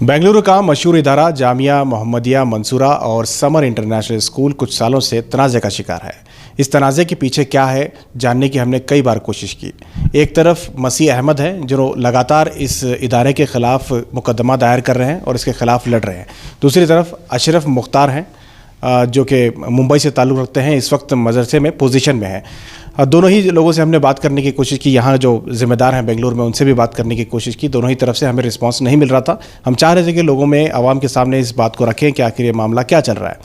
बेंगलुरु का मशहूर इदारा जामिया मोहम्मदिया मंसूरा और समर इंटरनेशनल स्कूल कुछ सालों से तनाज़े का शिकार है। इस तनाज़े के पीछे क्या है जानने की हमने कई बार कोशिश की। एक तरफ मसीह अहमद हैं जो लगातार इस इदारे के ख़िलाफ़ मुकदमा दायर कर रहे हैं और इसके ख़िलाफ़ लड़ रहे हैं। दूसरी तरफ अशरफ मुख्तार हैं जो कि मुंबई से ताल्लुक़ रखते हैं, इस वक्त मदरसे में पोजीशन में हैं। दोनों ही लोगों से हमने बात करने की कोशिश की, यहाँ जो ज़िम्मेदार हैं बेंगलुरु में उनसे भी बात करने की कोशिश की। दोनों ही तरफ से हमें रिस्पांस नहीं मिल रहा था। हम चाह रहे थे कि लोगों में, आवाम के सामने इस बात को रखें कि आखिर ये मामला क्या चल रहा है।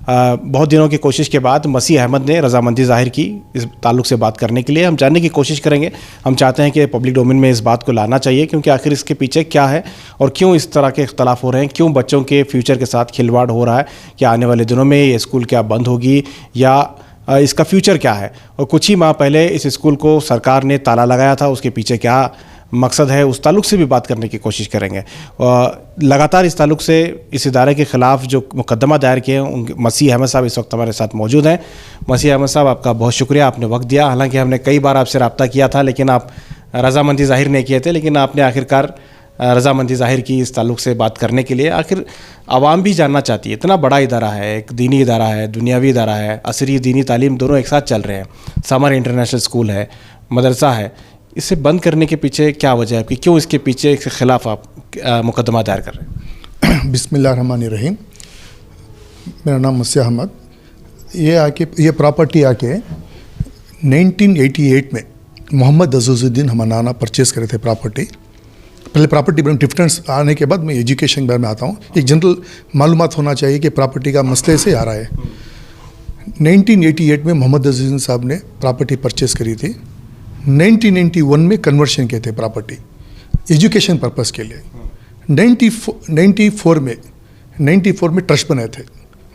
बहुत दिनों की कोशिश के बाद मसीह अहमद ने रजामंदी ज़ाहिर की इस ताल्लुक़ से बात करने के लिए। हम जानने की कोशिश करेंगे। हम चाहते हैं कि पब्लिक डोमेन में इस बात को लाना चाहिए, क्योंकि आखिर इसके पीछे क्या है और क्यों इस तरह के इख्तलाफ हो रहे हैं, क्यों बच्चों के फ्यूचर के साथ खिलवाड़ हो रहा है, क्या आने वाले दिनों में ये स्कूल क्या बंद होगी या इसका फ्यूचर क्या है। और कुछ ही माह पहले इस स्कूल को सरकार ने ताला लगाया था, उसके पीछे क्या मकसद है, उस ताल्लुक़ से भी बात करने की कोशिश करेंगे। लगातार इस ताल्लुक़ से इस इदारे के ख़िलाफ़ जो मुकदमा दायर किए हैं, मसीह अहमद साहब इस वक्त हमारे साथ मौजूद हैं। मसीह अहमद साहब, आपका बहुत शुक्रिया, आपने वक्त दिया। हालांकि हमने कई बार आपसे रब्ता किया था, लेकिन आप रजामंदी ज़ाहिर नहीं किए थे, लेकिन आपने आखिरकार रजामंदी ज़ाहिर की इस ताल्लुक़ से बात करने के लिए। आखिर आवाम भी जानना चाहती है, इतना बड़ा इदारा है, एक दीनी इदारा है, दुनियावी इदारा है, असरी दीनी तालीम दोनों एक साथ चल रहे हैं, समर इंटरनेशनल स्कूल है, मदरसा है, इसे बंद करने के पीछे क्या वजह है आपकी, क्यों इसके पीछे इसके ख़िलाफ़ आप मुकदमा दायर कर रहे हैं? बिस्मिल्लाहिर्रहमानिर्रहीम। मेरा नाम मसीह अहमद। ये प्रॉपर्टी आके 1988 में मोहम्मद अज़ीज़ुद्दीन हमारा नाना परचेज़ करे थे प्रॉपर्टी। पहले प्रॉपर्टी में डिफरेंस आने के बाद मैं एजुकेशन के बारे में आता हूँ। एक जनरल मालूमात होना चाहिए कि प्रॉपर्टी का मसले से आ रहा है। 1988 में मोहम्मद अज़ीज़ुद्दीन साहब ने प्रॉपर्टी परचेज़ करी थी। 1991 में कन्वर्शन किए थे प्रॉपर्टी एजुकेशन पर्पस के लिए। 94 में ट्रस्ट बनाए थे,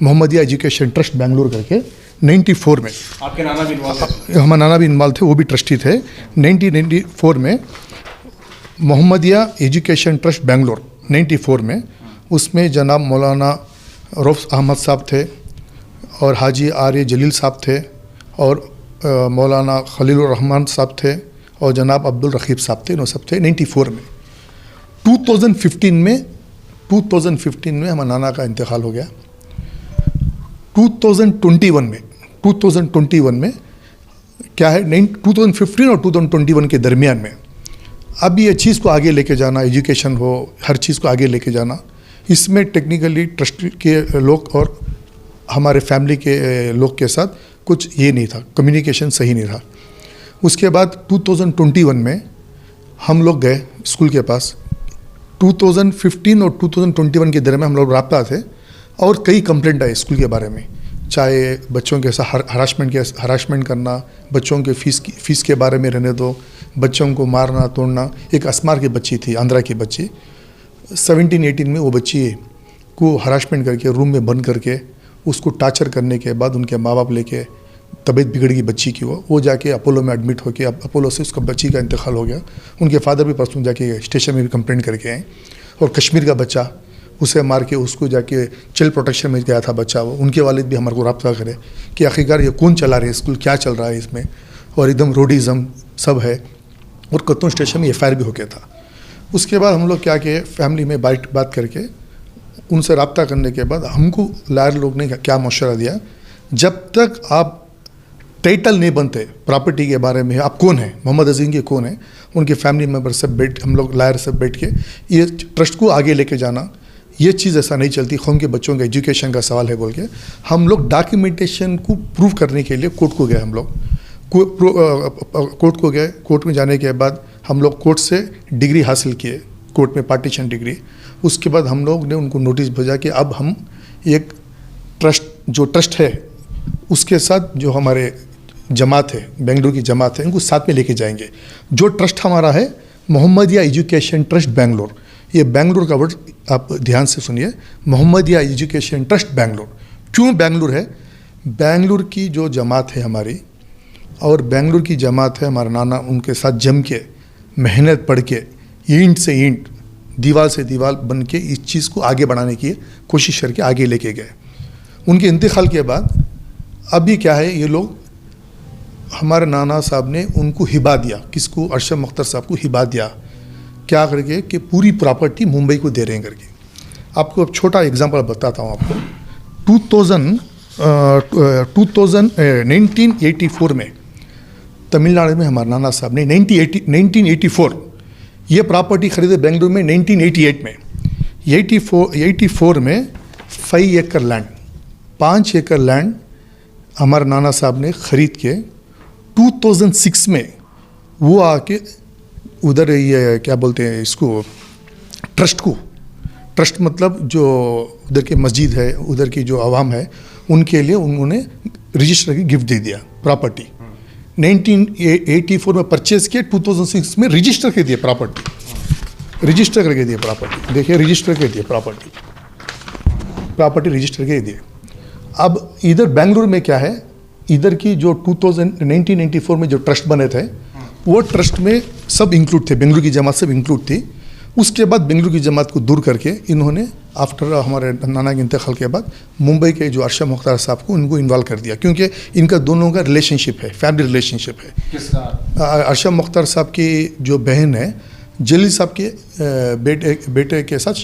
मोहम्मदिया एजुकेशन ट्रस्ट बेंगलुरु करके। 94 में आपके नाना भी इन्वॉल्व थे? हमारे नाना भी इन्वॉल्व थे, वो भी ट्रस्टी थे। 1994 में मोहम्मदिया एजुकेशन ट्रस्ट बेंगलोर 94 में, उसमें जनाब मौलाना रऊफ़ अहमद साहब थे और हाजी आर्य जलील साहब थे और मौलाना खलीलुर रहमान साहब थे और जनाब अब्दुल रकीब साहब थे। इन्होंने सब थे 94 में। 2015 में हमारे नाना का इंतकाल हो गया। 2021 में क्या है, 2015 और 2021 के दरमियान में अब ये चीज़ को आगे लेके जाना, एजुकेशन हो, हर चीज़ को आगे लेके जाना, इसमें टेक्निकली ट्रस्ट के लोग और हमारे फैमिली के लोग के साथ कुछ ये नहीं था, कम्युनिकेशन सही नहीं था। उसके बाद 2021 में हम लोग गए स्कूल के पास। 2015 और 2021 के दरमियान हम लोग राब्ता थे और कई कंप्लेंट आए स्कूल के बारे में, चाहे बच्चों के साथ हरासमेंट करना, बच्चों के फीस के बारे में रहने दो, बच्चों को मारना तोड़ना। एक अस्मार की बच्ची थी, आंध्रा की बच्ची, 17-18 में वो बच्ची को हरासमेंट करके रूम में बंद करके उसको टार्चर करने के बाद उनके माँ बाप लेके तबीयत बिगड़ गई बच्ची की। वो जाके अपोलो में एडमिट होके, अब अपोलो से उसका बच्ची का इंतकाल हो गया। उनके फादर भी परसों जाके स्टेशन में भी कंप्लेंट करके आए। और कश्मीर का बच्चा, उसे मार के उसको जाके चाइल्ड प्रोटेक्शन में गया था बच्चा। वो उनके वालिद भी हमारे को रब्ता करे कि आखिरकार ये कौन चला रहे स्कूल, क्या चल रहा है इसमें, और एकदम रोडिज़म सब है। और कत्तों स्टेशन में FIR भी हो गया था। उसके बाद हम लोग क्या किए, फैमिली में बात करके उनसे रब्ता करने के बाद हमको लायर लोग ने क्या मशवरा दिया, जब तक आप टाइटल नहीं बनते प्रॉपर्टी के बारे में, आप कौन है, मोहम्मद अजीम के कौन है, उनके फैमिली मेम्बर सब हम लोग लायर सब बैठ के ये ट्रस्ट को आगे लेके जाना, ये चीज़ ऐसा नहीं चलती, कौम के बच्चों के एजुकेशन का सवाल है बोल के हम लोग डॉक्यूमेंटेशन को प्रूव करने के लिए कोर्ट को गए। हम लोग कोर्ट को गए। कोर्ट में जाने के बाद हम लोग कोर्ट से डिग्री हासिल किए, कोर्ट में पार्टीशन डिग्री। उसके बाद हम लोग ने उनको नोटिस भेजा कि अब हम एक ट्रस्ट है उसके साथ जो हमारे जमात है, बेंगलुरु की जमात है, इनको साथ में लेके जाएंगे। जो ट्रस्ट हमारा है मोहम्मदिया एजुकेशन ट्रस्ट बेंगलोर, ये बेंगलुरु का वर्ड आप ध्यान से सुनिए, मोहम्मदिया एजुकेशन ट्रस्ट बेंगलोर। क्यों बेंगलुरु है? बेंगलुरु की जो जमात है हमारी, और बेंगलुरु की जमात है हमारा नाना, उनके साथ जम के मेहनत पढ़ के ईंट से ईंट, दीवार से दीवार बन के इस चीज़ को आगे बढ़ाने की कोशिश करके आगे लेके गए। उनके इंतकाल के बाद अभी क्या है, ये लोग हमारे नाना साहब ने उनको हिबा दिया, किसको, अरशद मुख्तार साहब को हिबा दिया, क्या करके कि पूरी प्रॉपर्टी मुंबई को दे रहे हैं करके। आपको छोटा एग्जांपल बताता हूँ आपको। 1984 में तमिलनाडु में हमारे नाना साहब ने 1984 ये प्रॉपर्टी खरीदे बेंगलुरु में 1988 में। 84 में 5 एकड़ लैंड, 5 एकड़ लैंड हमारे नाना साहब ने खरीद के 2006 में वो आके उधर ये क्या बोलते हैं इसको, ट्रस्ट मतलब जो उधर की मस्जिद है, उधर की जो आवाम है, उनके लिए उन्होंने रजिस्टर की गिफ्ट दे दिया प्रॉपर्टी। 1984 में परचेज किया, 2006 में रजिस्टर कर दिया प्रॉपर्टी, रजिस्टर करके दिए प्रॉपर्टी। देखिए रजिस्टर कर दिए प्रॉपर्टी रजिस्टर के दिए। अब इधर बेंगलुरु में क्या है, इधर की जो 1994 में जो ट्रस्ट बने थे वो ट्रस्ट में सब इंक्लूड थे, बेंगलुरु की जमात सब इंक्लूड थी। उसके बाद बेंगलुरु की जमात को दूर करके इन्होंने आफ्टर हमारे नाना के इंतकाल के बाद मुंबई के जो अरशद मुख्तार साहब को उनको इन्वॉल्व कर दिया, क्योंकि इनका दोनों का रिलेशनशिप है, फैमिली रिलेशनशिप है। किसका? अरशद मुख्तार साहब की जो बहन है जलील साहब के बेटे के साथ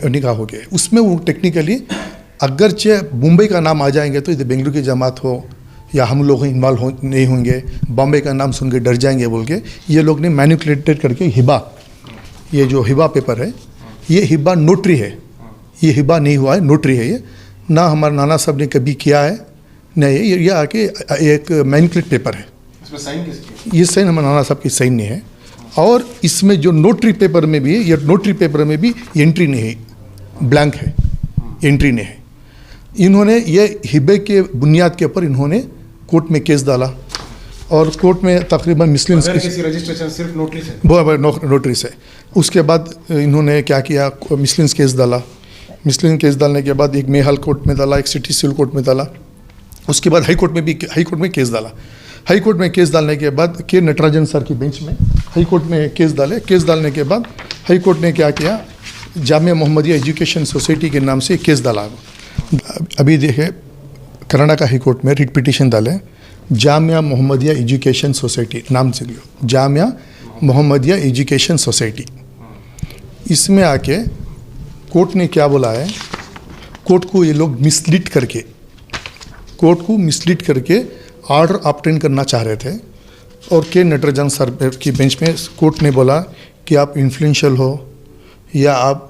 निकाह हो गया। उसमें वो टेक्निकली अगरचे मुंबई का नाम आ जाएंगे तो इधर बेंगलुरु की जमात हो या हम लोग इन्वॉल्व नहीं होंगे, बॉम्बे का नाम सुन के डर जाएंगे बोल के ये लोग ने मैनिपुलेटेड करके हिबा, ये जो हिबा पेपर है, ये हिबा नोटरी है, ये हिबा नहीं हुआ है, नोटरी है ये, ना हमारे नाना साहब ने कभी किया है न ये आके एक मैनिपुलेट पेपर है। इसमें साइन किसकी? ये साइन हमारे नाना साहब की साइन नहीं है। और इसमें जो नोटरी पेपर में भी, ये नोटरी पेपर में भी एंट्री नहीं है, ब्लैंक है, एंट्री नहीं है। इन्होंने ये हिबे के बुनियाद के ऊपर इन्होंने कोर्ट में केस डाला और कोर्ट में तकरीबन मुस्लिम्स किसी रजिस्ट्रेशन सिर्फ नोटरी से, नोटरी से। उसके बाद इन्होंने क्या किया, मुस्लिम्स केस डाला। मुस्लिम केस डालने के बाद एक मेहाल कोर्ट में डाला, एक सिटी सिविल कोर्ट में डाला। उसके बाद हाई कोर्ट में केस डाला। हाई कोर्ट में केस डालने के बाद के नटराजन सर की बेंच में हाई कोर्ट में केस डाले। केस डालने के बाद हाई कोर्ट ने क्या किया, जामिया मोहम्मदिया एजुकेशन सोसाइटी के नाम से केस डाला। अभी देखे कर्नाटक हाई कोर्ट में रिट पिटीशन डाले, जामिया मोहम्मदिया एजुकेशन सोसाइटी नाम से लियो, जामिया मोहम्मदिया एजुकेशन सोसाइटी। इसमें आके कोर्ट ने क्या बोला है, कोर्ट को ये लोग मिसलीड करके ऑर्डर ऑब्टेन करना चाह रहे थे। और के नटराजन सर की बेंच में कोर्ट ने बोला कि आप इन्फ्लुएंशियल हो या आप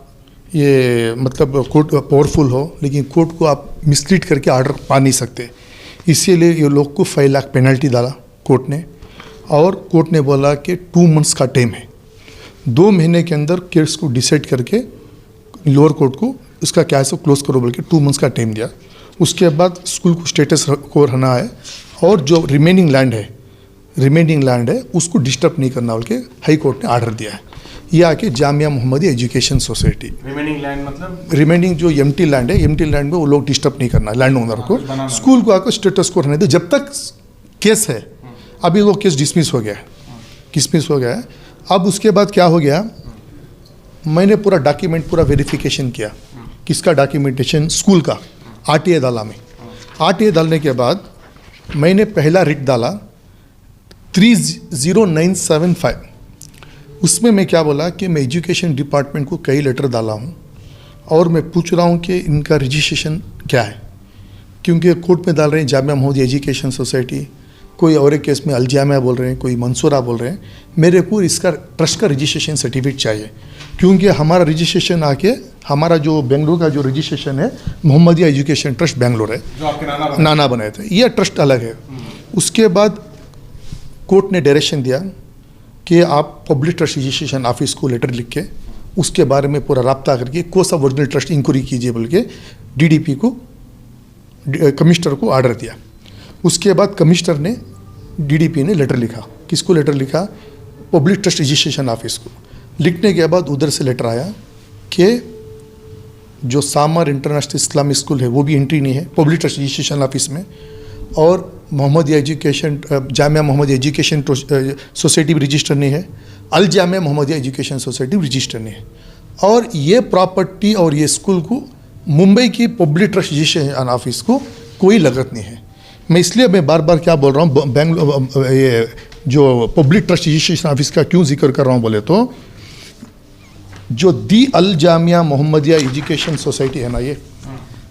ये मतलब कोर्ट पावरफुल हो, लेकिन कोर्ट को आप मिसलीड करके ऑर्डर पा नहीं सकते। इसीलिए ये लोग को 5 लाख पेनल्टी डाला कोर्ट ने। और कोर्ट ने बोला कि 2 मंथ्स का टाइम है, 2 महीने के अंदर केस को डिसाइड करके लोअर कोर्ट को उसका क्या है क्लोज करो बोल के 2 मंथ्स का टाइम दिया। उसके बाद स्कूल को स्टेटस को रहना है और जो रिमेनिंग लैंड है उसको डिस्टर्ब नहीं करना बोल के हाई कोर्ट ने ऑर्डर दिया है। ये आके Jamia Mohammadia education society, remaining land मतलब रिमेनिंग जो एम्प्टी लैंड है, एम्प्टी लैंड में वो लोग डिस्टर्ब नहीं करना, लैंड ओनर को, स्कूल को आकर स्टेटस को रहने दे जब तक केस है। अभी वो केस डिसमिस हो गया है, अब उसके बाद क्या हो गया, मैंने पूरा डॉक्यूमेंट पूरा वेरिफिकेशन किया। किसका डॉक्यूमेंटेशन? स्कूल का। आरटीए डाला में, आरटीए डालने के बाद मैंने पहला रिट डाला 30975। उसमें मैं क्या बोला कि मैं एजुकेशन डिपार्टमेंट को कई लेटर डाला हूँ और मैं पूछ रहा हूँ कि इनका रजिस्ट्रेशन क्या है, क्योंकि कोर्ट में डाल रहे हैं जामिया मोहम्मदिया एजुकेशन सोसाइटी, कोई और एक केस में अल जामिया बोल रहे हैं, कोई मंसूरा बोल रहे हैं। मेरे को इसका ट्रस्ट का रजिस्ट्रेशन सर्टिफिकेट चाहिए, क्योंकि हमारा रजिस्ट्रेशन आके हमारा जो बेंगलुरु का जो रजिस्ट्रेशन है मोहम्मदिया एजुकेशन ट्रस्ट बेंगलुरु है, जो आपके नाना बनाए थे, यह ट्रस्ट अलग है। उसके बाद कोर्ट ने डायरेक्शन दिया कि आप पब्लिक ट्रस्ट रजिस्ट्रेशन ऑफिस को लेटर लिख के उसके बारे में पूरा रब्ता करके course of original trust inquiry कीजिए बोल के डीडीपी को, कमिश्नर को ऑर्डर दिया। उसके बाद कमिश्नर ने, डीडीपी ने लेटर लिखा। किसको लेटर लिखा? पब्लिक ट्रस्ट रजिस्ट्रेशन ऑफिस को। लिखने के बाद उधर से लेटर आया कि जो सामर इंटरनेशनल इस्लामिक स्कूल है वो भी एंट्री नहीं है पब्लिक ट्रस्ट रजिस्ट्रेशन ऑफिस में, और Mohammadia education, Jamia Mohammadia education society भी रजिस्टर नहीं है, अल जामिया मोहम्मदिया एजुकेशन सोसाइटी भी रजिस्टर नहीं है। और ये प्रॉपर्टी और ये स्कूल को मुंबई की पब्लिक ट्रस्ट रजिस्ट्रेशन ऑफिस को कोई लगत नहीं है। मैं बार बार क्या बोल रहा हूँ, ये जो पब्लिक ट्रस्ट रजिस्ट्रेशन ऑफिस का क्यों जिक्र कर रहा हूँ बोले तो जो दी अल जामिया मोहम्मदिया एजुकेशन सोसाइटी है ना, ये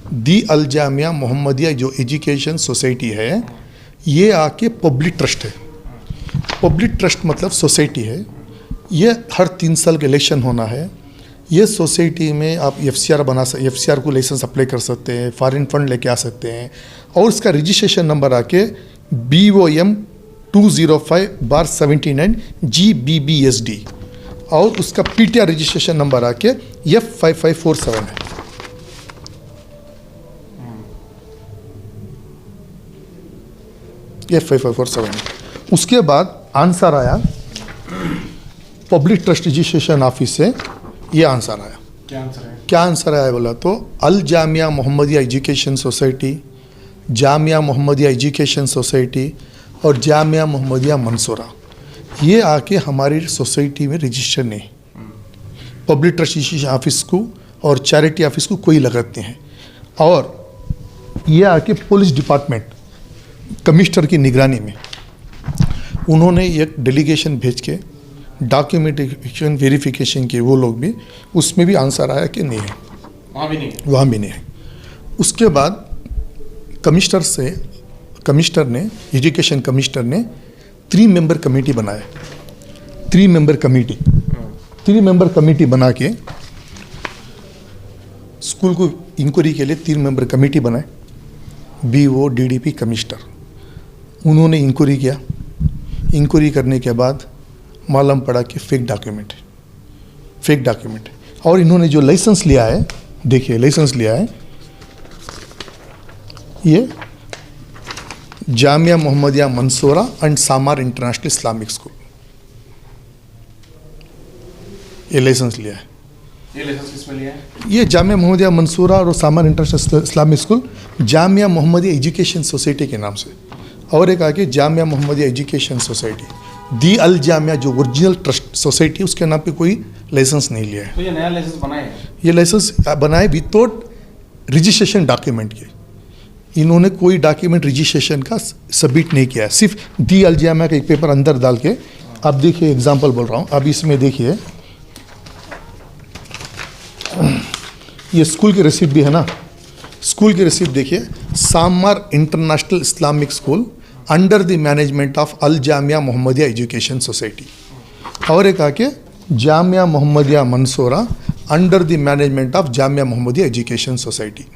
दी अल जामिया मोहम्मदिया जो एजुकेशन सोसाइटी है, ये आके पब्लिक ट्रस्ट है। पब्लिक ट्रस्ट मतलब सोसाइटी है। ये हर 3 साल के इलेक्शन होना है। ये सोसाइटी में आप एफसीआर को लाइसेंस अप्लाई कर सकते हैं, फॉरेन फंड लेके आ सकते हैं, और उसका रजिस्ट्रेशन नंबर आके BOM 205/79 GBBSD, और उसका PTR रजिस्ट्रेशन नंबर आके F5547 है। F5547 है। उसके बाद आंसर आया पब्लिक ट्रस्ट रजिस्ट्रेशन ऑफिस से, ये आंसर आया। क्या आंसर है? क्या आंसर आया बोला तो Al Jamia Mohammadia education society, Jamia Mohammadia education society और जामिया मोहम्मदिया मंसूरा, ये आके हमारी सोसाइटी में रजिस्टर नहीं। पब्लिक ट्रस्ट रजिस्ट्रेशन ऑफिस को और चैरिटी ऑफिस को कोई लगत नहीं है। और ये आके पुलिस डिपार्टमेंट कमिश्नर की निगरानी में उन्होंने एक डेलीगेशन भेज के डॉक्यूमेंटेशन वेरिफिकेशन के, वो लोग भी, उसमें भी आंसर आया कि नहीं है, वहाँ भी नहीं है। वहाँ भी नहीं है। उसके बाद कमिश्नर ने एजुकेशन कमिश्नर ने 3 मेंबर कमेटी बनाया। 3 मेंबर कमेटी बना के स्कूल को इंक्वायरी के लिए 3 मेंबर कमेटी बनाए। BO DDP कमिश्नर, उन्होंने इंक्वायरी किया। इंक्वायरी करने के बाद मालूम पड़ा कि फेक डॉक्यूमेंट, और इन्होंने जो लाइसेंस लिया है, देखिए लाइसेंस लिया है, ये जामिया मोहम्मदिया मंसूरा एंड सामार इंटरनेशनल इस्लामिक स्कूल, ये लाइसेंस लिया है। ये लाइसेंस किसमें लिया है? ये जामिया मोहम्मदिया मंसूरा और सामार international Islamic school Jamia Mohammadia education society के नाम से, और एक आगे जामिया मोहम्मदिया एजुकेशन सोसाइटी, दी अल जामिया जो ओरिजिनल ट्रस्ट सोसाइटी, उसके नाम पे कोई लाइसेंस नहीं लिया है। तो ये नया लाइसेंस बनाए हैं? ये लाइसेंस बनाए विदाउट रजिस्ट्रेशन डॉक्यूमेंट के। इन्होंने कोई डॉक्यूमेंट रजिस्ट्रेशन का सबमिट नहीं किया है, सिर्फ दी अल जामिया का एक पेपर अंदर डाल के। अब देखिए एग्जांपल बोल रहा हूँ, अब इसमें देखिए ये स्कूल की रिसिप्ट भी है ना, स्कूल की रिसिप्ट देखिए, Samar international Islamic school under the management of Al Jamia Mohammadia education society, और एक आके Jamia Mohammadia Mansura under the management of Jamia Mohammadia education society.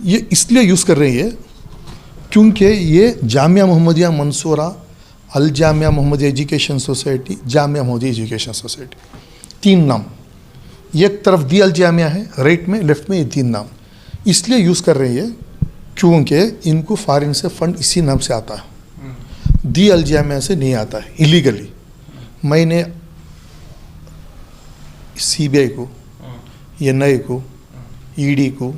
ये इसलिए यूज़ कर रही है क्योंकि ये Jamia Mohammadia Mansura, Al Jamia Mohammadia education society, Jamia Mohammadia education society, 3 नाम। एक तरफ दी अल जामिया है, राइट में, लेफ्ट में ये 3 नाम इसलिए यूज़ कर रही है क्योंकि इनको फॉरेन से फंड इसी नाम से आता है, दी अल जामिया से नहीं आता है इलीगली। मैंने CBI को, NI को, ED को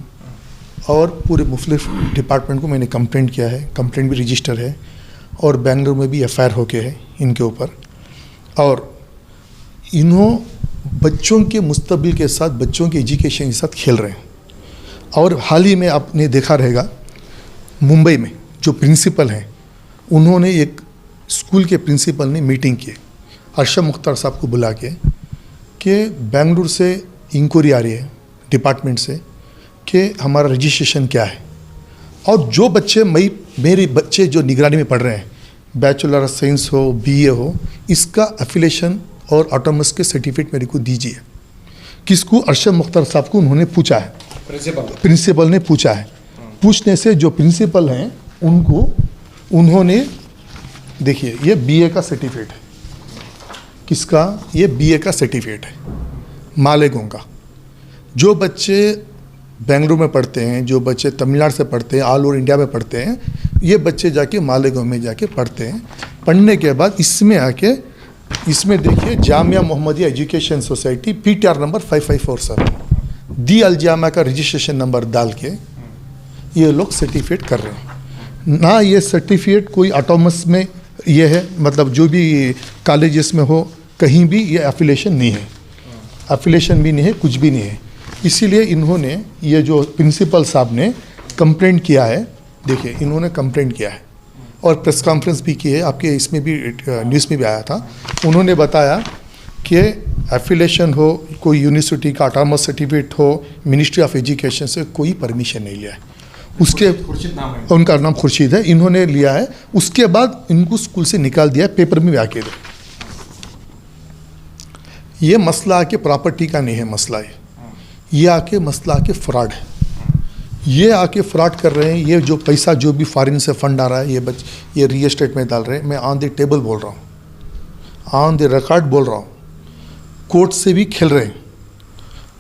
और पूरे मुख्तलिफ डिपार्टमेंट को मैंने कंप्लेंट किया है, कंप्लेंट भी रजिस्टर है, और बेंगलुरु में भी FIR होके है इनके ऊपर। और इन्हों बच्चों के मुस्तकबिल के साथ, बच्चों के एजुकेशन के साथ खेल रहे हैं। और हाल ही में आपने देखा रहेगा मुंबई में जो प्रिंसिपल हैं, उन्होंने एक स्कूल के प्रिंसिपल ने मीटिंग की अरशद मुख्तार साहब को बुला के कि बेंगलुरु से इंक्वायरी आ रही है डिपार्टमेंट से कि हमारा रजिस्ट्रेशन क्या है, और जो बच्चे मेरे बच्चे जो निगरानी में पढ़ रहे हैं, बैचलर ऑफ साइंस हो, BA हो, इसका एफिलेशन और ऑटोनमस के सर्टिफिकेट मेरे को दीजिए। किसको? अरशद मुख्तार साहब को उन्होंने पूछा है, प्रिंसिपल ने पूछा है। पूछने से जो प्रिंसिपल हैं उनको, उन्होंने देखिए ये BA का सर्टिफिकेट है, किसका? ये BA का सर्टिफिकेट है मालेगांव का। जो बच्चे बेंगलुरु में पढ़ते हैं, जो बच्चे तमिलनाडु से पढ़ते हैं, ऑल ओवर इंडिया में पढ़ते हैं, ये बच्चे जाके मालेगांव में जाके पढ़ते हैं। पढ़ने के बाद इसमें आके, इसमें देखिए Jamia Mohammadia education society PTR number 5547, दी अल जामिया का रजिस्ट्रेशन नंबर डाल के ये लोग सर्टिफिकेट कर रहे हैं ना। ये सर्टिफिकेट कोई ऑटोनमस में ये है, मतलब जो भी कॉलेजेस में हो, कहीं भी ये एफिलेशन नहीं है, एफिलेशन भी नहीं है, कुछ भी नहीं है। इसीलिए इन्होंने, ये जो प्रिंसिपल साहब ने कंप्लेंट किया है, देखिए इन्होंने कंप्लेंट किया है और प्रेस कॉन्फ्रेंस भी की है, आपके इसमें भी न्यूज़ में भी आया था। उन्होंने बताया कि एफिलेशन हो, कोई यूनिवर्सिटी का ऑटोनमस सर्टिफिकेट हो, मिनिस्ट्री ऑफ एजुकेशन से कोई परमिशन नहीं लिया है। उसके खुर्शीद नाम है। उनका नाम खुर्शीद है, इन्होंने लिया है। उसके बाद इनको स्कूल से निकाल दिया, पेपर में भी आके दे। ये मसला आके प्रॉपर्टी का नहीं है मसला है, ये आके मसला आके फ्रॉड है। ये आके फ्रॉड कर रहे हैं। ये जो पैसा जो भी फॉरेन से फंड आ रहा है ये रियल एस्टेट में डाल रहे हैं। मैं ऑन द टेबल बोल रहा हूँ, ऑन द रिकॉर्ड बोल रहा हूँ। कोर्ट से भी खेल रहे हैं,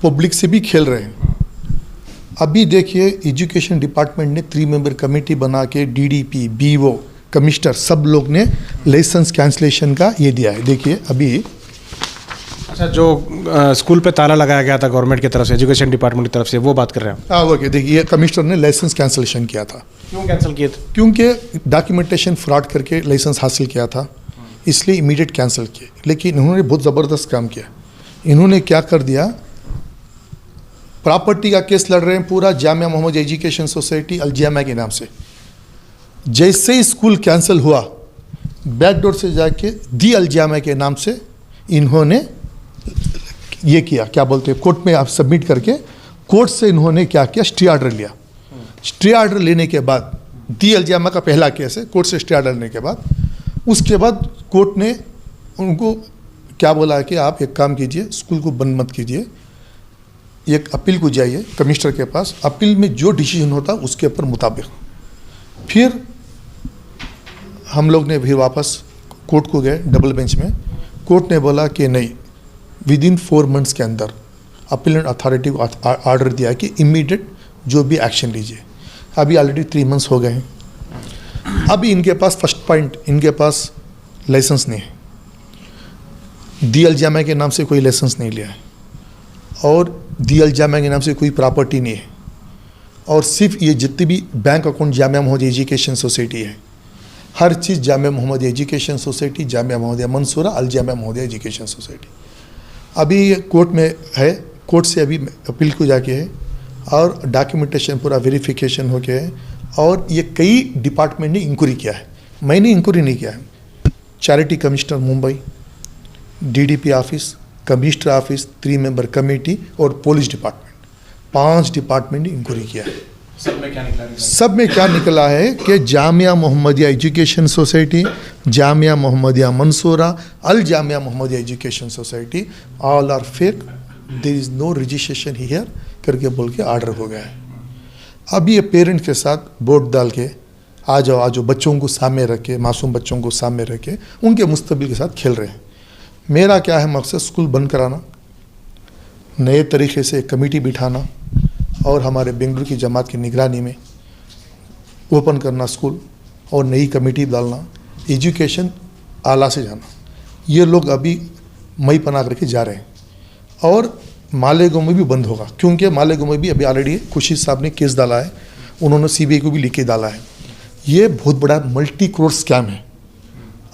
पब्लिक से भी खेल रहे हैं। अभी देखिए एजुकेशन डिपार्टमेंट ने 3 मेंबर कमेटी बना के डीडीपी, बीओ, कमिश्नर सब लोग ने लाइसेंस कैंसलेशन का ये दिया है। देखिए अभी अच्छा, जो स्कूल पे ताला लगाया गया था गवर्नमेंट की तरफ से, एजुकेशन डिपार्टमेंट की तरफ से, वो बात कर रहे हैं? हाँ ओके, देखिए कमिश्नर ने लाइसेंस कैंसलेशन किया था। क्यों कैंसिल किए थे? क्योंकि डॉक्यूमेंटेशन फ्रॉड करके लाइसेंस हासिल किया था, इसलिए इमीडिएट कैंसिल किए। लेकिन इन्होंने बहुत ज़बरदस्त काम किया। इन्होंने क्या कर दिया, प्रॉपर्टी का केस लड़ रहे हैं पूरा जामिया मोहम्मद एजुकेशन सोसाइटी अल जामिया के नाम से। जैसे ही स्कूल कैंसिल हुआ, बैकडोर से जाके दी अल जामिया के नाम से इन्होंने ये किया, क्या बोलते हैं, कोर्ट में आप सबमिट करके कोर्ट से इन्होंने क्या किया, स्टे ऑर्डर लिया। स्टे ऑर्डर लेने के बाद, दी अल जामिया का पहला केस है, कोर्ट से स्टे ऑर्डर लेने के बाद, उसके बाद कोर्ट ने उनको क्या बोला कि आप एक काम कीजिए, स्कूल को बंद मत कीजिए, एक अपील को जाइए कमिश्नर के पास, अपील में जो डिसीजन होता उसके ऊपर मुताबिक। फिर हम लोग ने फिर वापस कोर्ट को गए, डबल बेंच में। कोर्ट ने बोला कि नहीं, विद इन 4 मंथ्स के अंदर अपीलेंट अथॉरिटी को ऑर्डर दिया कि इमीडिएट जो भी एक्शन लीजिए। अभी ऑलरेडी 3 मंथ्स हो गए हैं। अभी इनके पास फर्स्ट पॉइंट, इनके पास लाइसेंस नहीं है। दी अल जामिया के नाम से कोई लाइसेंस नहीं लिया है, और दी अल जामिया के नाम से कोई प्रॉपर्टी नहीं है, और सिर्फ ये जितनी भी bank account Jamia Mohammad education society है, हर चीज़ Jamia Mohammad education society, Jamia Mohammadia Mansura, Al Jamia Mohammadia education society. अभी ये कोर्ट में है, कोर्ट से अभी अपील को जाके है, और डॉक्यूमेंटेशन पूरा वेरिफिकेशन हो गया है, और ये कई डिपार्टमेंट ने इंक्वायरी किया है। मैंने इंक्वायरी नहीं किया है। Charity commissioner Mumbai, DDP office, commissioner office, 3 member committee और पुलिस डिपार्टमेंट, 5 डिपार्टमेंट ने इंक्वायरी किया है। सब में क्या निकला? सब में क्या निकला है कि Jamia Mohammadia education society, Jamia Mohammadia Mansura, Al Jamia Mohammadia education society, all are fake, there is no registration here करके बोल के ऑर्डर हो गया है। अब ये पेरेंट के साथ वोट डाल के आ जाओ बच्चों को सामने रख के, मासूम बच्चों को सामने रख के उनके मुस्तकबिल के साथ खेल रहे हैं। मेरा क्या है मकसद, स्कूल बंद कराना, नए तरीके से कमेटी बिठाना, और हमारे बेंगलुरु की जमात की निगरानी में ओपन करना स्कूल, और नई कमेटी डालना, एजुकेशन आला से जाना। ये लोग अभी मई पना करके जा रहे हैं, और मालेगांव में भी बंद होगा, क्योंकि मालेगांव में भी अभी ऑलरेडी खुर्शीद साहब ने केस डाला है, उन्होंने सीबीआई को भी लिख के डाला है। ये बहुत बड़ा मल्टी करोड़ स्कैम है।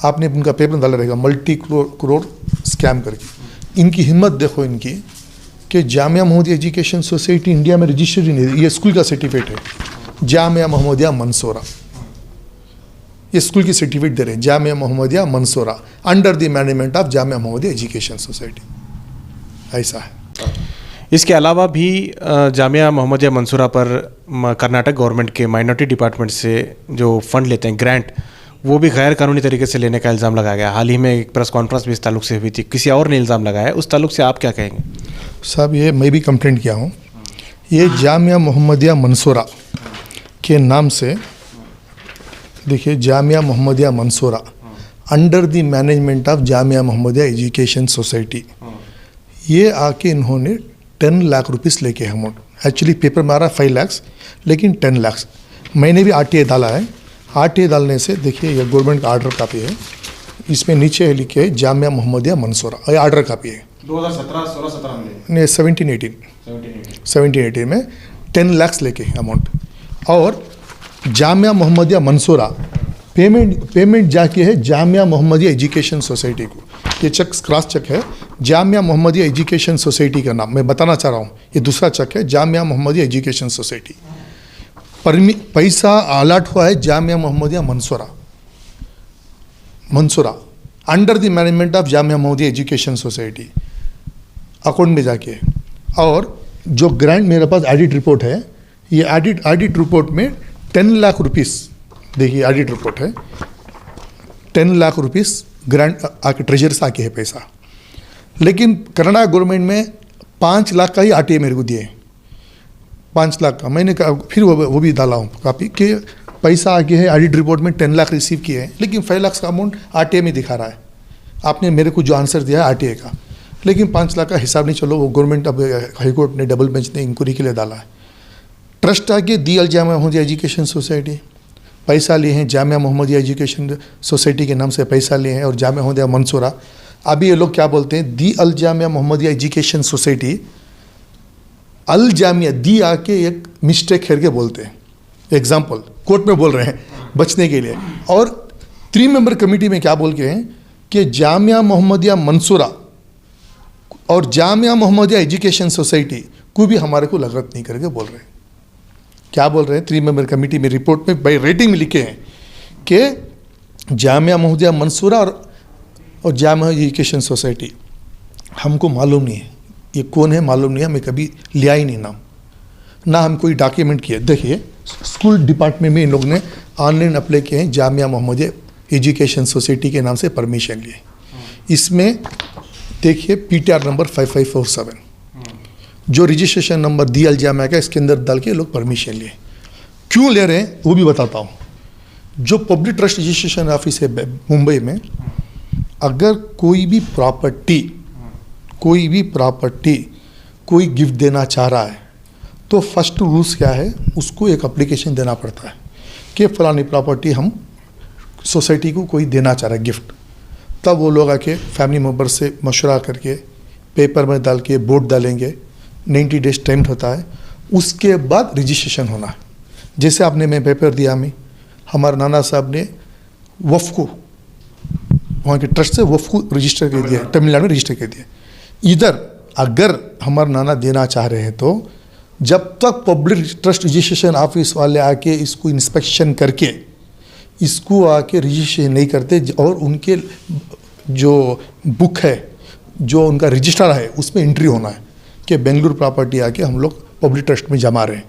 आपने उनका पेपर डाला रहेगा, मल्टी करोड़ स्कैम करके। इनकी हिम्मत देखो इनकी, कि Jamia Mohammadia education society India में रजिस्टर्ड ही नहीं, ये स्कूल का सर्टिफिकेट है, जामिया मोहम्मदिया मंसूरा, ये स्कूल की सर्टिफिकेट दे रहे हैं, Jamia Mohammadia Mansura, under the management of Jamia Mohammadia education society, ऐसा है। इसके अलावा भी जामिया मोहम्मदिया मंसूरा पर कर्नाटक गवर्नमेंट के माइनॉरिटी डिपार्टमेंट से जो फंड लेते हैं, ग्रांट, वो भी गैर कानूनी तरीके से लेने का इल्ज़ाम लगाया गया। हाल ही में एक प्रेस कॉन्फ्रेंस भी इस ताल्लुक से हुई थी, किसी और ने इल्ज़ाम लगाया है, उस ताल्लुक से आप क्या कहेंगे? साहब ये मैं भी कंप्लेंट किया हूँ। ये जामिया मोहम्मदिया मंसूरा के नाम से, देखिए Jamia Mohammadia Mansura under the management of Jamia Mohammadia education society, ये आके इन्होंने 10 लाख रुपीस लेके अमाउंट, एक्चुअली पेपर में आ रहा है 5 लाख, लेकिन 10 लाख। मैंने भी आरटीआई डाला है। आरटीआई डालने से देखिए ये गवर्नमेंट का आर्डर कापी है, इसमें नीचे लिखे है जामिया मोहम्मदिया मंसूरा, ये आर्डर कापी है 2017 में, नहीं 17-18 में 10 लाख लेके अमाउंट। और जामिया मोहम्मदिया मंसूरा पेमेंट जाके है जामिया मोहम्मदिया एजुकेशन सोसाइटी को। ये चेक क्रॉस चेक है, जामिया मोहम्मदिया एजुकेशन सोसाइटी का नाम मैं बताना चाह रहा हूँ। ये दूसरा चेक है, जामिया मोहम्मदिया एजुकेशन सोसाइटी। पैसा अलॉट हुआ है Jamia Mohammadia Mansura under the management of Jamia Mohammadia education society. Account में जाके। और जो ग्रांट मेरे पास ऑडिट रिपोर्ट है, ये ऑडिट रिपोर्ट में 10 लाख रुपीस, देखिए ऑडिट रिपोर्ट है, 10 लाख रुपीस ग्रांट आके ट्रेजर से आके है पैसा। लेकिन कर्नाटक गवर्नमेंट में 5 लाख का ही आरटीए मेरे को दिए, 5 लाख का। मैंने कहा फिर वो भी डाला हूँ कापी कि पैसा आगे है, ऑडिट रिपोर्ट में 10 लाख रिसीव किए हैं, लेकिन 5 लाख का अमाउंट आरटीए में दिखा रहा है। आपने मेरे को जो आंसर दिया है आरटीए का, लेकिन 5 लाख का हिसाब नहीं। चलो वो गवर्नमेंट अब हाईकोर्ट ने डबल बेंच ने इंक्वायरी के लिए डाला है। ट्रस्ट आगे दी अल जामिया मोहम्मदिया एजुकेशन सोसाइटी पैसा लिए हैं, जामिया मोहम्मदिया एजुकेशन सोसाइटी के नाम से पैसा लिए हैं, और जामिया मोहम्मदिया मंसूरा। अभी ये लोग क्या बोलते हैं, दी अल जामिया मोहम्मदिया एजुकेशन सोसाइटी, अल जामिया दी आके एक मिस्टेक खेर के बोलते हैं, एग्जाम्पल कोर्ट में बोल रहे हैं बचने के लिए। और 3 मेंबर कमेटी में क्या बोल के हैं कि जामिया मोहम्मदिया मंसूरा और जामिया मोहम्मदिया एजुकेशन सोसाइटी को भी हमारे को लगत नहीं करके बोल रहे हैं। क्या बोल रहे हैं 3 मेंबर कमेटी में रिपोर्ट में बाई रेटिंग में लिखे हैं कि जामिया मोहम्मदिया मंसूरा और जामिया एजुकेशन सोसाइटी, हमको मालूम नहीं है ये कौन है, मालूम नहीं है, हमें कभी लिया ही नहीं नाम, ना हम कोई डॉक्यूमेंट किए। देखिए स्कूल डिपार्टमेंट में इन लोगों ने ऑनलाइन अप्लाई किए हैं, जामिया मोहम्मदिया एजुकेशन सोसाइटी के नाम से परमिशन लिए। इसमें देखिए पीटीआर नंबर 5547 जो रजिस्ट्रेशन नंबर दी अल जामिया का, इसके अंदर डाल के लोग परमिशन लिए। क्यों ले रहे हैं वो भी बताता हूँ। जो पब्लिक ट्रस्ट रजिस्ट्रेशन ऑफिस है मुंबई में, अगर कोई भी प्रॉपर्टी कोई गिफ्ट देना चाह रहा है तो फर्स्ट रूल्स क्या है, उसको एक एप्लीकेशन देना पड़ता है कि फलानी प्रॉपर्टी हम सोसाइटी को कोई देना चाह रहा है गिफ्ट। तब वो लोग आके फैमिली मेम्बर से मशवरा करके पेपर में डाल के बोर्ड डालेंगे, 90 डेज टाइम होता है, उसके बाद रजिस्ट्रेशन होना है। जैसे आपने मैं पेपर दिया, हमारे नाना साहब ने वफ़ को वहाँ के ट्रस्ट से वफ़ को रजिस्टर कर दिया, तमिलनाडु में रजिस्टर कर दिया। इधर अगर हमारे नाना देना चाह रहे हैं तो जब तक पब्लिक ट्रस्ट रजिस्ट्रेशन ऑफिस वाले आके इसको इंस्पेक्शन करके इसको आके रजिस्ट्रेशन नहीं करते, और उनके जो बुक है, जो उनका रजिस्टर है, उसमें एंट्री होना है कि बेंगलुरु प्रॉपर्टी आके हम लोग पब्लिक ट्रस्ट में जमा रहे हैं,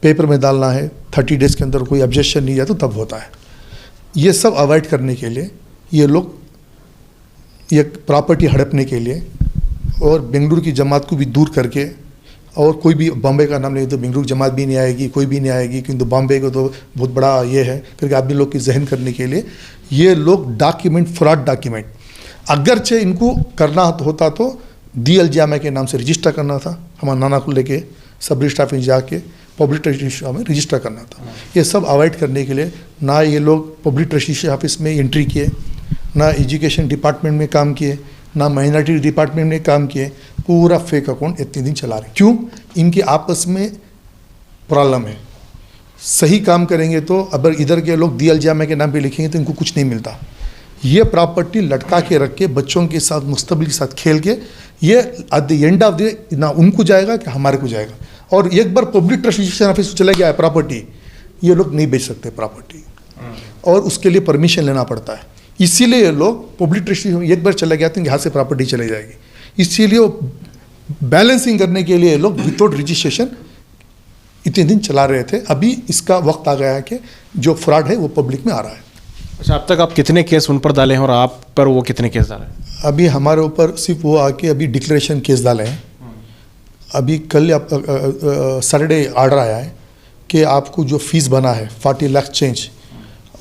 पेपर में डालना है, 30 डेज़ के अंदर कोई ऑब्जेक्शन नहीं है तो तब होता है। ये सब अवॉइड करने के लिए ये लोग ये प्रॉपर्टी हड़पने के लिए और बेंगलुरु की जमात को भी दूर करके, और कोई भी बॉम्बे का नाम नहीं तो बेंगलुरु जमात भी नहीं आएगी, कोई भी नहीं आएगी, क्योंकि बॉम्बे को तो बहुत बड़ा ये है करके आदमी लोग की जहन करने के लिए ये लोग डॉक्यूमेंट, फ्रॉड डॉक्यूमेंट, अगरचे इनको करना होता तो दी अल जामिया के नाम से रजिस्टर करना था, हमारे नाना को लेके सब रजिस्टर ऑफिस जाके पब्लिक ट्रस्टी में रजिस्टर करना था। ये सब अवॉइड करने के लिए ना ये लोग पब्लिक ट्रस्टी ऑफिस में एंट्री किए, ना एजुकेशन डिपार्टमेंट में काम किए, ना माइनॉरिटी डिपार्टमेंट में काम किए, पूरा फेक अकाउंट इतने दिन चला रहे। क्यों? इनके आपस में प्रॉब्लम है। सही काम करेंगे तो अगर इधर के लोग दी अल जामिया के नाम पे लिखेंगे तो इनको कुछ नहीं मिलता। ये प्रॉपर्टी लटका के रख के बच्चों के साथ मुस्तकबिल के साथ खेल के ये at the end of the ना उनको जाएगा कि हमारे को जाएगा। और एक बार पब्लिक ट्रस्ट रजिस्ट्रेशन ऑफिस चला गया है प्रॉपर्टी, ये लोग नहीं बेच सकते प्रॉपर्टी, और उसके लिए परमिशन लेना पड़ता है। इसीलिए ये लोग पब्लिक ट्रस्ट एक बार चला गया तो यहाँ से प्रॉपर्टी चली जाएगी। इसीलिए वो बैलेंसिंग करने के लिए लोग विदाउट रजिस्ट्रेशन इतने दिन चला रहे थे। अभी इसका वक्त आ गया है कि जो फ्रॉड है वो पब्लिक में आ रहा है। अच्छा, अब तक आप कितने केस उन पर डाले हैं और आप पर वो कितने केस डाले हैं? अभी हमारे ऊपर सिर्फ वो आके अभी डिक्लेरेशन केस डाले हैं। अभी कल सैटरडे ऑर्डर आया है कि आपको जो फीस बना है 40 लाख चेंज,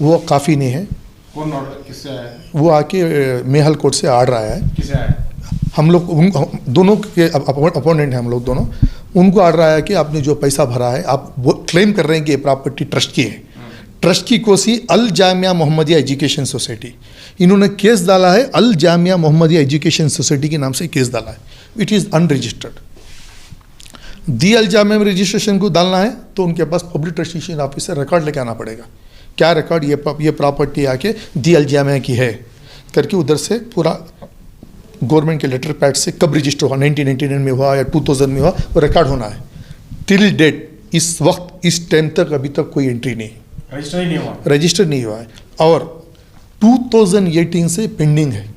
वो काफ़ी नहीं है। कौन ऑर्डर, किससे आया है? वो आके मेहल कोर्ट से ऑर्डर आया है। किससे आया है? हम लोग दोनों के अपोनेंट हैं हम लोग दोनों, उनको ऑर्डर आया कि आपने जो पैसा भरा है, आप वो क्लेम कर रहे हैं कि ये प्रॉपर्टी ट्रस्ट की है। ट्रस्ट की कोसी अल जामिया मोहम्मदिया एजुकेशन सोसाइटी, इन्होंने केस डाला है अल जामिया मोहम्मदिया एजुकेशन सोसाइटी के नाम से केस डाला है। It is unregistered. The Al Jamia में रजिस्ट्रेशन को डालना है तो उनके पास पब्लिक ट्रस्टीशन ऑफिस से रिकॉर्ड लेके आना पड़ेगा। क्या रिकॉर्ड? ये प्रॉपर्टी आके दी अल जामिया की है करके उधर से पूरा गवर्नमेंट के लेटर पैड से कब रजिस्टर हुआ, 1999 में हुआ या 2000 में हुआ, वो रिकॉर्ड होना है। टिल डेट इस वक्त इस टाइम तक अभी तक कोई एंट्री नहीं, रजिस्टर नहीं हुआ है। और 2018 से पेंडिंग है।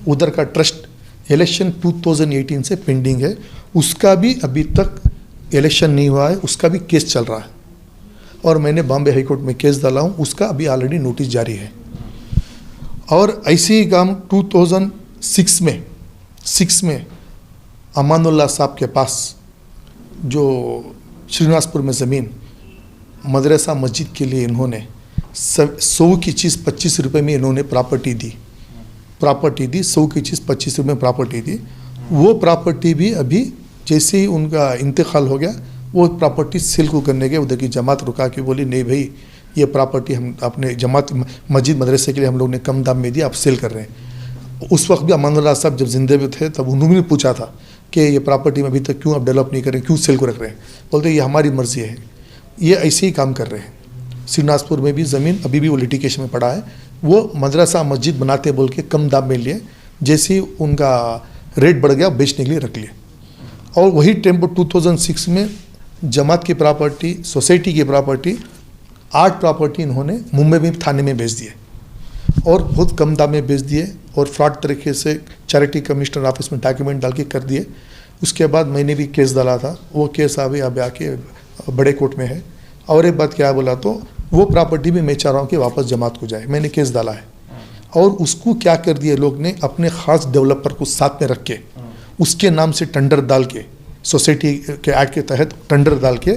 उधर का ट्रस्ट इलेक्शन 2018 से पेंडिंग है, उसका भी अभी तक इलेक्शन नहीं हुआ है, उसका भी केस चल रहा है और मैंने बॉम्बे हाई कोर्ट में केस डाला हूँ, उसका अभी ऑलरेडी नोटिस जारी है। और ऐसे ही काम 2006 में अमानुल्लाह साहब के पास जो श्रीनिवासपुर में ज़मीन मदरसा मस्जिद के लिए इन्होंने 100 की चीज़ 25 रुपये में इन्होंने प्रॉपर्टी दी 100 की चीज़ 25 रुपये में प्रॉपर्टी दी। वो प्रॉपर्टी भी अभी जैसे ही उनका इंतकाल हो गया वो प्रॉपर्टी सेल को करने के उधर की जमात रुका के बोली नहीं भाई ये प्रॉपर्टी हम अपने जमात मस्जिद मदरसे के लिए हम लोग ने कम दाम में दिया, आप सेल कर रहे हैं। उस वक्त भी अमानुल्लाह साहब जब जिंदे में थे तब उन्होंने पूछा था कि ये प्रॉपर्टी में अभी तक क्यों आप डेवलप नहीं कर रहे, क्यों सेल को रख रहे हैं। बोलते ये हमारी मर्जी है, ये ऐसे ही काम कर रहे हैं। श्रीनिवासपुर में भी ज़मीन अभी भी वो लिटिगेशन में पड़ा है, वो मदरसा मस्जिद बनाते बोल के कम दाम में लिए, जैसे ही उनका रेट बढ़ गया बेचने के लिए रख लिए। और वही टेम्पो 2006 में जमात की प्रॉपर्टी, सोसाइटी की प्रॉपर्टी 8 प्रॉपर्टी इन्होंने मुंबई में थाने में बेच दिए और बहुत कम दाम में बेच दिए और फ्रॉड तरीके से चैरिटी कमिश्नर ऑफिस में डॉक्यूमेंट डाल के कर दिए। उसके बाद मैंने भी केस डाला था, वो केस अभी आके बड़े कोर्ट में है। और एक बात क्या बोला तो वो प्रॉपर्टी भी मैं चाह रहा हूँ कि वापस जमात को जाए, मैंने केस डाला है। और उसको क्या कर दिए लोग ने, अपने ख़ास डेवलपर को साथ में रख के उसके नाम से टेंडर डाल के सोसाइटी के एक्ट के तहत टेंडर डाल के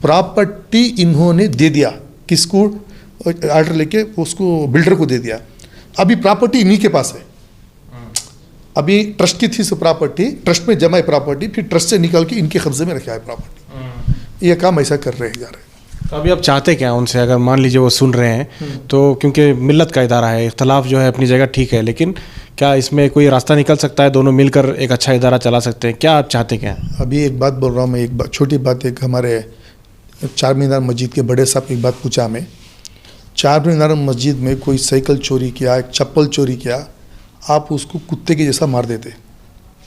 प्रॉपर्टी इन्होंने दे दिया, किसको ऑर्डर लेके उसको बिल्डर को दे दिया। अभी प्रॉपर्टी इन्हीं के पास है, अभी ट्रस्ट की थी प्रॉपर्टी, ट्रस्ट में जमा है प्रॉपर्टी, फिर ट्रस्ट से निकाल के इनके कब्जे में रखा है प्रॉपर्टी। ये काम ऐसा कर रहे हैं जा रहे हैं। तो अभी आप चाहते क्या उनसे, अगर मान लीजिए वो सुन रहे हैं तो, क्योंकि मिल्लत का इदारा है, इख्तलाफ जो है अपनी जगह ठीक है, लेकिन क्या इसमें कोई रास्ता निकल सकता है, दोनों मिलकर एक अच्छा इदारा चला सकते हैं, क्या आप चाहते क्या हैं? अभी एक बात बोल रहा हूँ मैं, एक छोटी बात, एक हमारे चार मीनार मस्जिद के बड़े साहब एक बात पूछा हमें, चार मीनार मस्जिद में कोई साइकिल चोरी किया, एक चप्पल चोरी किया, आप उसको कुत्ते के जैसा मार देते,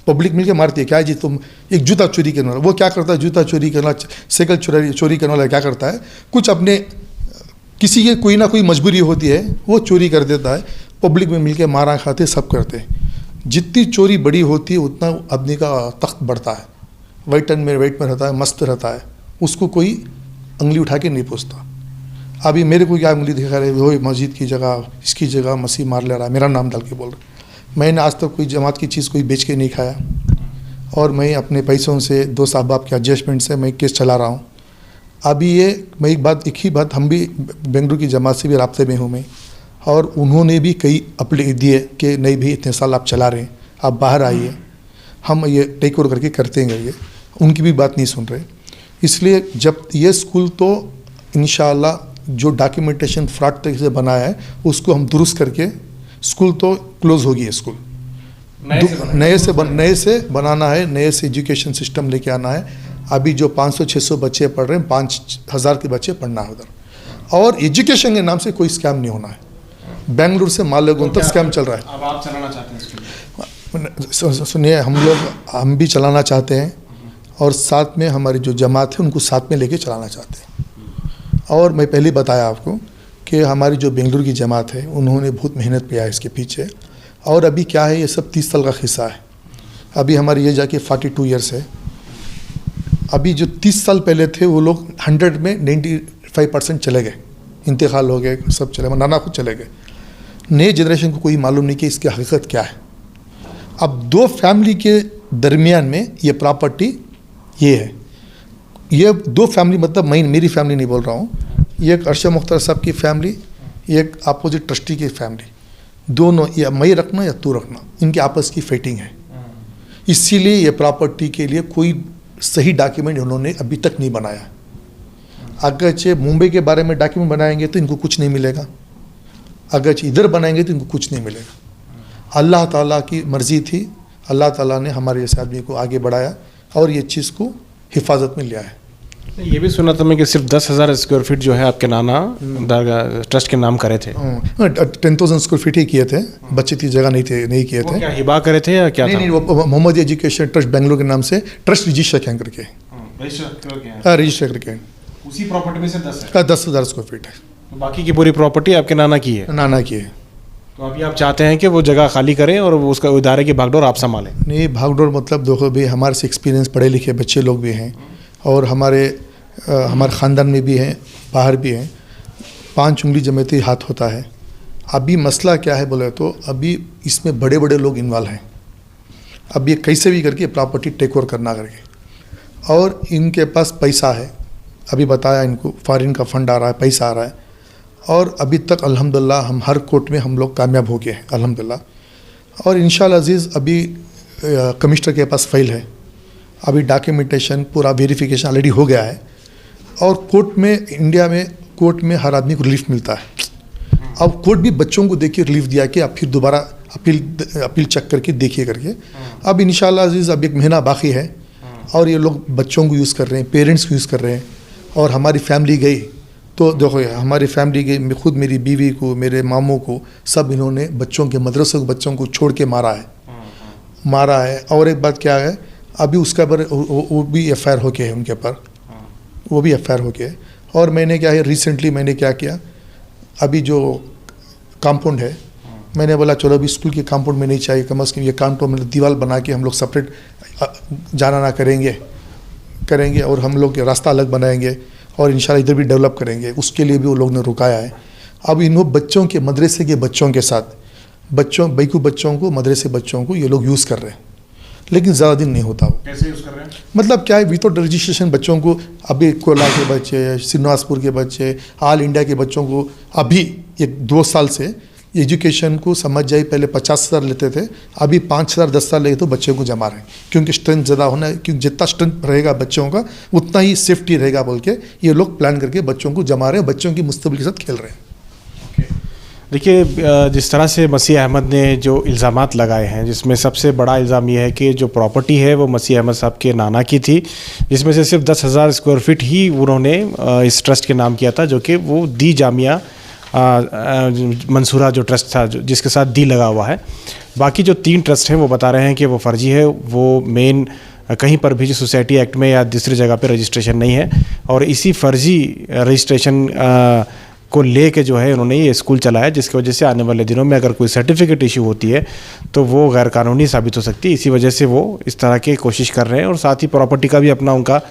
पब्लिक मिलके मारती है। क्या है जी तुम, एक जूता चोरी करने वाला वो क्या करता है, जूता चोरी करना, साइकिल चोरी करने वाला क्या करता है, कुछ अपने किसी के कोई ना कोई मजबूरी होती है वो चोरी कर देता है, पब्लिक में मिलके मारा खाते सब करते हैं। जितनी चोरी बड़ी होती है उतना आदमी का तख्त बढ़ता है, वेट में रहता है, मस्त रहता है, उसको कोई उंगली उठा के नहीं पूछता। अभी मेरे को क्या उंगली दिखा रहे, वो मस्जिद की जगह इसकी जगह मसीह मार ले रहा है, मेरा नाम डाल के बोल रहा है। मैंने आज तक कोई जमात की चीज़ कोई बेच के नहीं खाया और मैं अपने पैसों से दो साहब के एडजस्टमेंट से मैं केस चला रहा हूँ। अभी ये मैं एक ही बात, हम भी बेंगलुरु की जमात से भी राब्ते में हूँ मैं, और उन्होंने भी कई अपील दिए कि नहीं भी इतने साल आप चला रहे हैं, आप बाहर आइए, हम ये टेक ओवर करके करते हैं ये, उनकी भी बात नहीं सुन रहे। इसलिए जब ये स्कूल तो इंशाअल्लाह जो डॉक्यूमेंटेशन फ्रॉड तरीके से बनाया है उसको हम दुरुस्त करके स्कूल तो क्लोज होगी। स्कूल नए से बनाना है, नए से एजुकेशन सिस्टम लेके आना है। अभी जो 500-600 बच्चे पढ़ रहे हैं, 5000 के बच्चे पढ़ना है उधर, और एजुकेशन के नाम से कोई स्कैम नहीं होना है। बेंगलुरु से मालेगांव तक स्कैम चल रहा है। अब आप चलाना चाहते हैं? सुनिए, हम भी चलाना चाहते हैं और साथ में हमारी जो जमात है उनको साथ में लेके चलाना चाहते हैं। और मैं पहले बताया आपको कि हमारी जो बेंगलुरु की जमात है उन्होंने बहुत मेहनत किया है इसके पीछे, और अभी क्या है, ये सब 30 साल का हिस्सा है। अभी हमारी ये जाके 42 ईयर्स है। अभी जो 30 साल पहले थे वो लोग 100 में 95% चले गए, इंतकाल हो गए, सब चले गए, नाना खुद चले गए। नए जनरेशन को कोई मालूम नहीं कि इसकी हकीकत क्या है। अब 2 फैमिली के दरमियान में ये प्रॉपर्टी ये है, ये 2 फैमिली, मतलब मैं मेरी फैमिली नहीं बोल रहा हूँ, ये एक अरशद मुख्तार साहब की फैमिली, एक अपोजिट ट्रस्टी की फैमिली, दोनों या मैं रखना या तू रखना, इनके आपस की फाइटिंग है। इसीलिए ये प्रॉपर्टी के लिए कोई सही डॉक्यूमेंट उन्होंने अभी तक नहीं बनाया। अगर मुंबई के बारे में डॉक्यूमेंट बनाएंगे तो इनको कुछ नहीं मिलेगा, अगर इधर बनाएंगे तो इनको कुछ नहीं मिलेगा। अल्लाह ताला की मर्ज़ी थी, अल्लाह ताला ने हमारे जैसे आदमी को आगे बढ़ाया और ये चीज़ को हिफाजत में लिया है। ये भी सुना था मैं कि सिर्फ 10,000 स्क्वायर फीट जो है आपके नाना ट्रस्ट के नाम करे थे। 10,000 स्क्वायर फीट ही किए थे, बच्चे की जगह नहीं किए थे। क्या हिबा करे थे या क्या? नहीं, वो मोहम्मद एजुकेशन ट्रस्ट बेंगलुरु के नाम से ट्रस्ट रजिस्टर करके रजिस्टर करके उसी प्रॉपर्टी में से 10,000 स्क्वायर फीट है। बाकी की पूरी प्रॉपर्टी आपके नाना की है? नाना की है। तो अभी आप चाहते हैं कि वो जगह खाली करें और वो उसका इदारे की भागदौड़ आप संभालें? नहीं, भागदौड़ मतलब देखो भी हमारे से एक्सपीरियंस पढ़े लिखे बच्चे लोग भी हैं और हमारे ख़ानदान में भी हैं, बाहर भी हैं। 5 उंगली जमेते ही हाथ होता है। अभी मसला क्या है बोले तो अभी इसमें बड़े बड़े लोग इन्वॉल्व हैं। अब ये कैसे भी करके प्रॉपर्टी टेक ओवर करना करके, और इनके पास पैसा है। अभी बताया इनको फॉरेन का फंड आ रहा है, पैसा आ रहा है, और अभी तक अल्हम्दुलिल्लाह हम हर कोर्ट में हम लोग कामयाब हो गए हैं अल्हम्दुलिल्लाह। और इंशाअल्लाह अजीज़ अभी कमिश्नर के पास फाइल है, अभी डॉक्यूमेंटेशन पूरा वेरिफिकेशन ऑलरेडी हो गया है, और कोर्ट में इंडिया में कोर्ट में हर आदमी को रिलीफ मिलता है। अब कोर्ट भी बच्चों को देखिए रिलीफ दिया कि अब फिर दोबारा अपील चेक करके देखिए करके। अब इंशाअल्लाह अजीज़ अब 1 महीना बाकी है और ये लोग बच्चों को यूज़ कर रहे हैं, पेरेंट्स को यूज़ कर रहे हैं। और हमारी फैमिली गई तो देखो हमारी फैमिली गई, खुद मेरी बीवी को, मेरे मामों को, सब इन्होंने बच्चों के मदरसे को बच्चों को छोड़ के मारा है। और एक बात क्या है, अभी उसके ऊपर वो भी FIR हो गया है उनके ऊपर, वो भी FIR हो गया है। और मैंने क्या है रिसेंटली मैंने क्या किया, अभी जो कंपाउंड है मैंने बोला चलो अभी स्कूल के कंपाउंड में नहीं चाहिए, कम अज़ कम ये कंपाउंड में दीवार बना के हम लोग सेपरेट जाना ना करेंगे और हम लोग रास्ता अलग बनाएंगे और इंशाल्लाह इधर भी डेवलप करेंगे। उसके लिए भी वो लोग ने रुकाया है। अब इन बच्चों के मदरसे के बच्चों के साथ बैकू बच्चों को, मदरसे बच्चों को ये लोग यूज़ कर रहे हैं, लेकिन ज़्यादा दिन नहीं होता। वो कैसे यूज़ कर रहे हैं? मतलब क्या है, विदाउट रजिस्ट्रेशन बच्चों को, अभी कोला के बच्चे, श्रीनिवासपुर के बच्चे, ऑल इंडिया के बच्चों को अभी 1-2 साल से एजुकेशन को समझ जाए, पहले 50,000 लेते थे, अभी 5,000 10,000 लेते तो बच्चों को जमा रहे हैं, क्योंकि स्ट्रेंथ ज़्यादा होना है, क्योंकि जितना स्ट्रेंथ रहेगा बच्चों का उतना ही सेफ्टी रहेगा बोल के ये लोग प्लान करके बच्चों को जमा रहे हैं, बच्चों की मुस्तकबिल के साथ खेल रहे हैं। देखिए, जिस तरह से मसीह अहमद ने जो इल्ज़ामात लगाए हैं, जिसमें सबसे बड़ा इल्ज़ाम ये है कि जो प्रॉपर्टी है वो मसीह अहमद साहब के नाना की थी, जिसमें से सिर्फ 10,000 स्क्वायर फीट ही उन्होंने इस ट्रस्ट के नाम किया था, जो कि वो दी जामिया मंसूरा जो ट्रस्ट था, जिसके साथ दी लगा हुआ है। बाकी जो 3 ट्रस्ट हैं वो बता रहे हैं कि वो फर्जी है, वो मेन कहीं पर भी सोसाइटी एक्ट में या दूसरी जगह पे रजिस्ट्रेशन नहीं है, और इसी फर्जी रजिस्ट्रेशन को ले के जो है उन्होंने ये स्कूल चलाया, जिसकी वजह से आने वाले दिनों में अगर कोई सर्टिफिकेट इशू होती है तो वो गैर कानूनी साबित हो सकती है। इसी वजह से वो इस तरह की कोशिश कर रहे हैं, और साथ ही प्रॉपर्टी का भी अपना उनका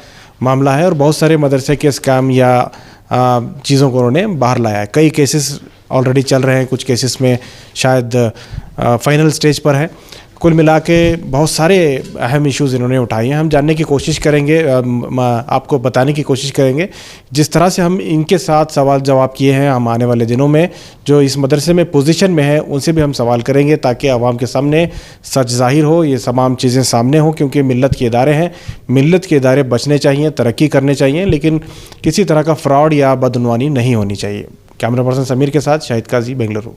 मामला है, और बहुत सारे मदरसे के स्कैम या चीज़ों को उन्होंने बाहर लाया है। कई केसेस ऑलरेडी चल रहे हैं, कुछ केसेस में शायद फाइनल स्टेज पर है। कुल मिला के बहुत सारे अहम इश्यूज़ इन्होंने उठाए हैं। हम जानने की कोशिश करेंगे, आपको बताने की कोशिश करेंगे जिस तरह से हम इनके साथ सवाल जवाब किए हैं। हम आने वाले दिनों में जो इस मदरसे में पोजीशन में है उनसे भी हम सवाल करेंगे, ताकि आवाम के सामने सच ज़ाहिर हो, ये तमाम चीज़ें सामने हो, क्योंकि मिल्लत के इदारे हैं। मिल्लत के इदारे बचने चाहिए, तरक्की करने चाहिए, लेकिन किसी तरह का फ्रॉड या बदउनवानी नहीं होनी चाहिए। कैमरा पर्सन समीर के साथ शाहिद काजी, बेंगलुरु।